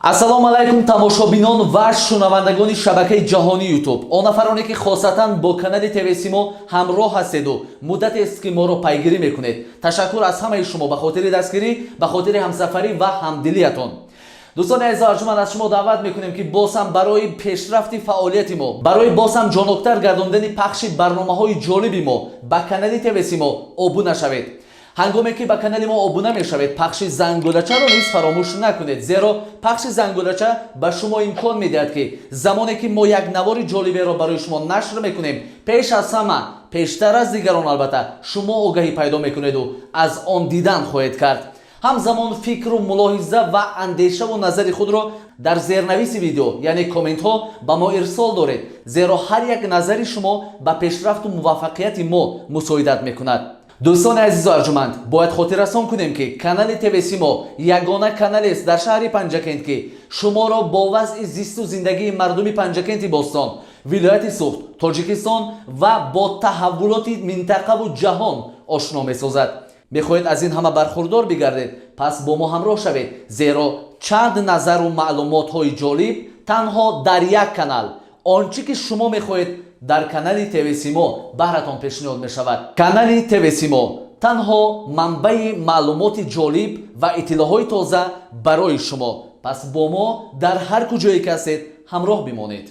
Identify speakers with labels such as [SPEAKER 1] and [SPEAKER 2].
[SPEAKER 1] ассалому алайкум тамошобинон ва шунавандагони шабакаи ҷаҳонии ютуб. Он нафароне ки хосатан бо канали ТВ-Симо ҳамроҳ ҳастеду муддатест ки моро пайгирӣ мекунед. Ташаккур аз ҳамаи шумо ба хотири дастгирӣ, ба хотири ҳамсафарӣ ва ҳамдилиятон. дӯстони азизу арҷуманд, аз шумо даъват мекунем ки бозам барои пешрафти фаъолияти мо, барои бозам ҷоноктар гардондани пахши барномаҳои ҷолиби мо ба канали ТВ-Симо обуна шавед. ҳангоме ки ба канали мо обуна мешавед, пахши зангулачаро низ фаромӯш накунед, зеро пахши зангулача ба шумо имкон медиҳад ки замоне ки мо як навори ҷолиберо барои шумо нашр мекунем, пеш аз ҳама, пештар аз дигарон албатта, шумо огаҳӣ пайдо мекунеду аз он дидан хоҳед кард. ҳамзамон фикру мулоҳиза ва андешаву назари худро дар зернависи видео, яъне комментҳо ба мо ирсол доред, зеро ҳар як назари шумо ба пешрафту муваффақияти мо мусоидат мекунад. дӯстони азизу арҷуманд, бояд хотиррасон кунем ки канали ТВ-Симо ягона каналест дар шаҳри Панҷакент ки шуморо бо вазъи зисту зиндагии мардуми Панҷакенти Бостон, вилояти Суғд, Тоҷикистон ва бо таҳаввулоти минтақаву ҷаҳон ошно месозад. мехоҳед аз ин ҳама бархурдор бигардед, пас бо мо ҳамроҳ шавед, зеро чанд назару маълумотҳои ҷолиб танҳо дар як канал, он чӣ ки шумо мехоҳед дар канали ТВ-Симо баҳратон пешниҳод мешавад. Канали ТВ-Симо танҳо манбаи маълумоти ҷолиб ва иттилоъҳои тоза барои шумо. Пас бо мо дар ҳар куҷое ки ҳастед ҳамроҳ бимонед.